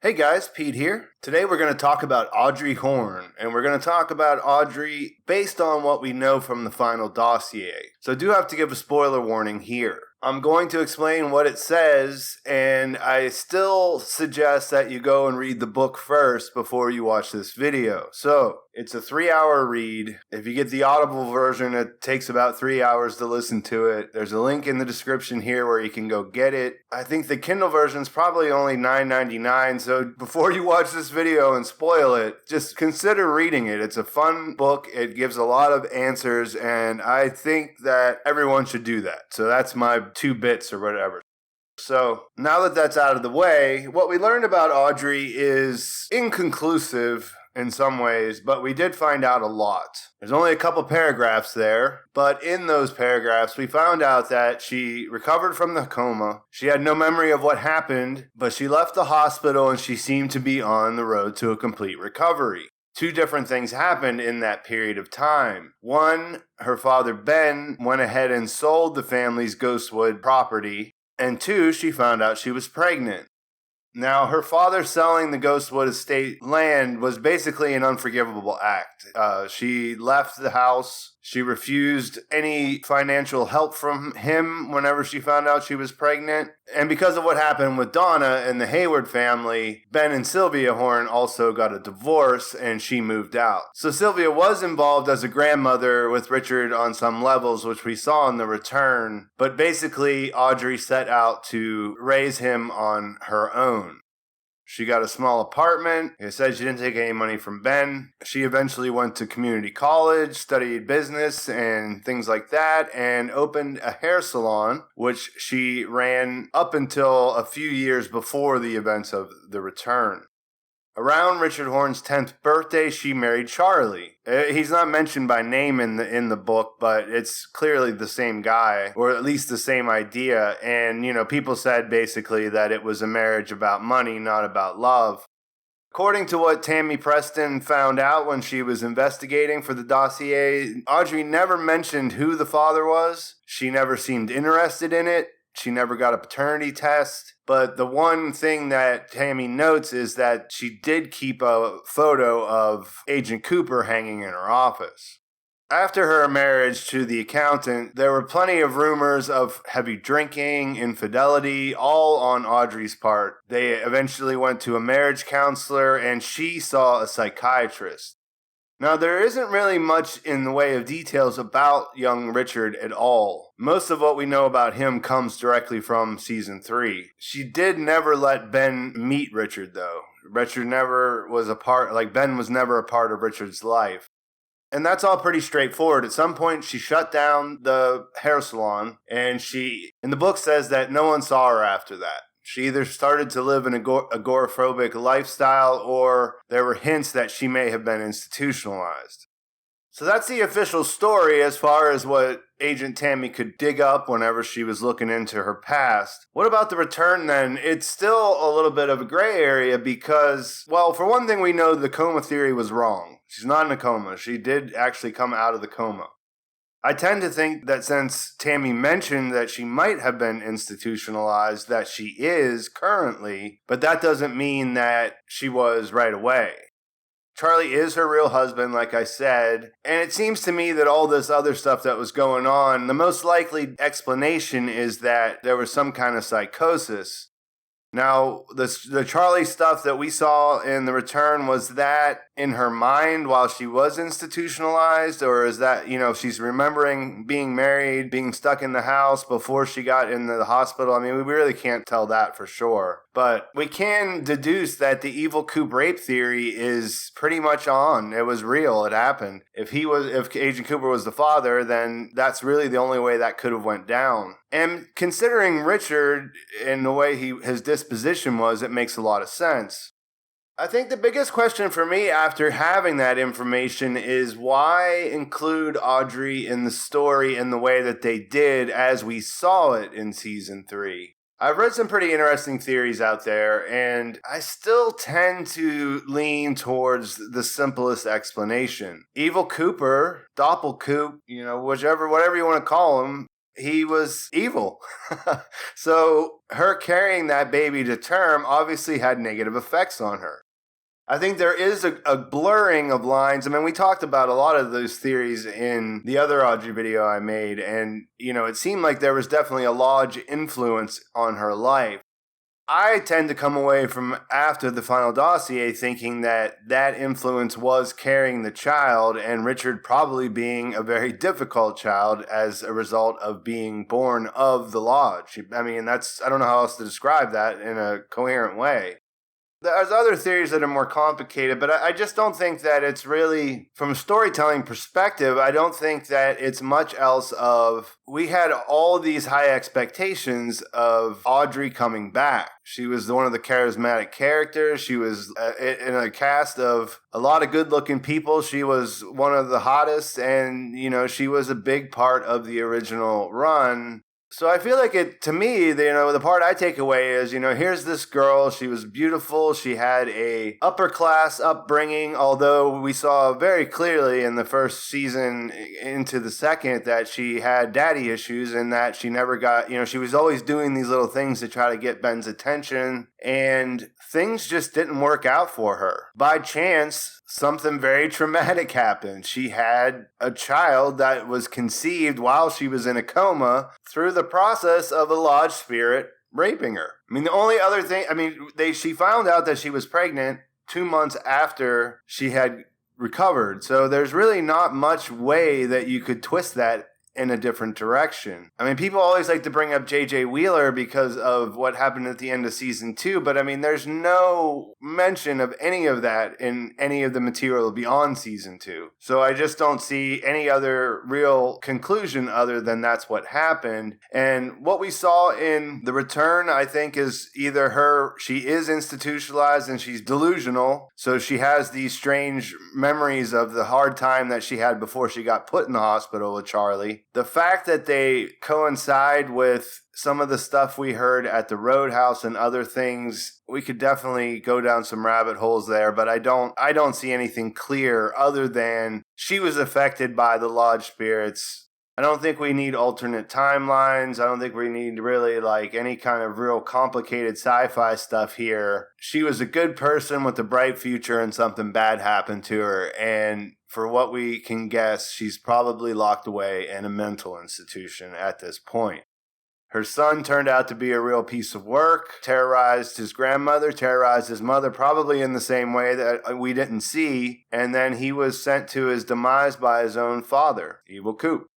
Hey guys, Pete here. Today we're going to talk about Audrey Horne, and we're going to talk about Audrey based on what we know from the Final Dossier. So I do have to give a spoiler warning here. I'm going to explain what it says, and I still suggest that you go and read the book first before you watch this video. So, it's a 3-hour read. If you get the Audible version, it takes about 3 hours to listen to it. There's a link in the description here where you can go get it. I think the Kindle version is probably only $9.99, so before you watch this video and spoil it, just consider reading it. It's a fun book. It gives a lot of answers, and I think that everyone should do that. So that's my 2 bits or whatever. So, now that that's out of the way, what we learned about Audrey is inconclusive in some ways, but we did find out a lot. There's only a couple paragraphs there, but in those paragraphs, we found out that she recovered from the coma. She had no memory of what happened, but she left the hospital and she seemed to be on the road to a complete recovery. 2 different things happened in that period of time. One, her father Ben went ahead and sold the family's Ghostwood property. And 2, she found out she was pregnant. Now, her father selling the Ghostwood estate land was basically an unforgivable act. She left the house. She refused any financial help from him whenever she found out she was pregnant. And because of what happened with Donna and the Hayward family, Ben and Sylvia Horne also got a divorce and she moved out. So Sylvia was involved as a grandmother with Richard on some levels, which we saw in The Return. But basically, Audrey set out to raise him on her own. She got a small apartment. Like I said, she didn't take any money from Ben. She eventually went to community college, studied business and things like that, and opened a hair salon, which she ran up until a few years before the events of The Return. Around Richard Horne's 10th birthday, she married Charlie. He's not mentioned by name in the book, but it's clearly the same guy, or at least the same idea. And, people said basically that it was a marriage about money, not about love. According to what Tammy Preston found out when she was investigating for the dossier, Audrey never mentioned who the father was. She never seemed interested in it. She never got a paternity test. But the one thing that Tammy notes is that she did keep a photo of Agent Cooper hanging in her office. After her marriage to the accountant, there were plenty of rumors of heavy drinking, infidelity, all on Audrey's part. They eventually went to a marriage counselor and she saw a psychiatrist. Now, there isn't really much in the way of details about young Richard at all. Most of what we know about him comes directly from season 3. She did never let Ben meet Richard, though. Richard never was Ben was never a part of Richard's life. And that's all pretty straightforward. At some point, she shut down the hair salon, and in the book says that no one saw her after that. She either started to live an agoraphobic lifestyle, or there were hints that she may have been institutionalized. So that's the official story as far as what Agent Tammy could dig up whenever she was looking into her past. What about The Return then? It's still a little bit of a gray area because, well, for one thing, we know the coma theory was wrong. She's not in a coma. She did actually come out of the coma. I tend to think that since Tammy mentioned that she might have been institutionalized, that she is currently, but that doesn't mean that she was right away. Charlie is her real husband, like I said, and it seems to me that all this other stuff that was going on, the most likely explanation is that there was some kind of psychosis. Now, the Charlie stuff that we saw in The Return, was that in her mind while she was institutionalized? Or is that, she's remembering being married, being stuck in the house before she got into the hospital? I mean, we really can't tell that for sure. But we can deduce that the evil Coop rape theory is pretty much on. It was real. It happened. If Agent Cooper was the father, then that's really the only way that could have went down. And considering Richard and the way his disposition was, it makes a lot of sense. I think the biggest question for me after having that information is why include Audrey in the story in the way that they did as we saw it in season 3. I've read some pretty interesting theories out there, and I still tend to lean towards the simplest explanation. Evil Cooper, Doppelcoop, whatever you want to call him, he was evil. So her carrying that baby to term obviously had negative effects on her. I think there is a blurring of lines. I mean, we talked about a lot of those theories in the other Audrey video I made, and, it seemed like there was definitely a large influence on her life. I tend to come away from after the Final Dossier thinking that influence was carrying the child, and Richard probably being a very difficult child as a result of being born of the Lodge. I mean, I don't know how else to describe that in a coherent way. There's other theories that are more complicated, but I just don't think that it's really, from a storytelling perspective, I don't think that it's much else of, we had all these high expectations of Audrey coming back. She was one of the charismatic characters. She was in a cast of a lot of good-looking people. She was one of the hottest, and, she was a big part of the original run. So I feel like to me, the part I take away is, here's this girl. She was beautiful. She had a upper class upbringing, although we saw very clearly in the first season into the second that she had daddy issues and that she never got, she was always doing these little things to try to get Ben's attention, and things just didn't work out for her. By chance, something very traumatic happened. She had a child that was conceived while she was in a coma through the process of a lodge spirit raping her. I mean, the only other thing, she found out that she was pregnant 2 months after she had recovered. So there's really not much way that you could twist that in a different direction. I mean, people always like to bring up J.J. Wheeler because of what happened at the end of season 2, but there's no mention of any of that in any of the material beyond season 2. So I just don't see any other real conclusion other than that's what happened. And what we saw in The Return, I think, is either she is institutionalized and she's delusional, so she has these strange memories of the hard time that she had before she got put in the hospital with Charlie. The fact that they coincide with some of the stuff we heard at the Roadhouse and other things, we could definitely go down some rabbit holes there, but I don't see anything clear other than she was affected by the Lodge spirits. I don't think we need alternate timelines. I don't think we need really any kind of real complicated sci-fi stuff here. She was a good person with a bright future and something bad happened to her, and for what we can guess, she's probably locked away in a mental institution at this point. Her son turned out to be a real piece of work, terrorized his grandmother, terrorized his mother, probably in the same way that we didn't see, and then he was sent to his demise by his own father, Evil Coop.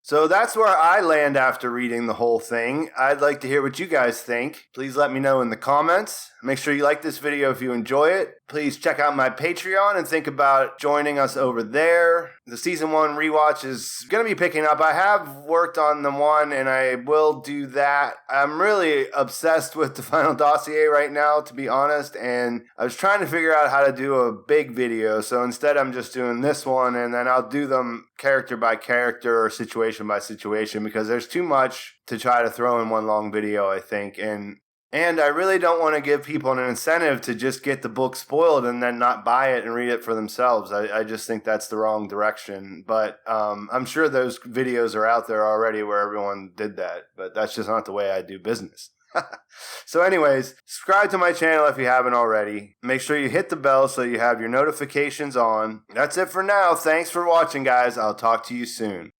So that's where I land after reading the whole thing. I'd like to hear what you guys think. Please let me know in the comments. Make sure you like this video if you enjoy it. Please check out my Patreon and think about joining us over there. The season 1 rewatch is going to be picking up. I have worked on the 1 and I will do that. I'm really obsessed with the Final Dossier right now, to be honest, and I was trying to figure out how to do a big video. So instead I'm just doing this one, and then I'll do them character by character or situation by situation, because there's too much to try to throw in one long video, I think. And I really don't want to give people an incentive to just get the book spoiled and then not buy it and read it for themselves. I just think that's the wrong direction. But I'm sure those videos are out there already where everyone did that. But that's just not the way I do business. So anyways, subscribe to my channel if you haven't already. Make sure you hit the bell so you have your notifications on. That's it for now. Thanks for watching, guys. I'll talk to you soon.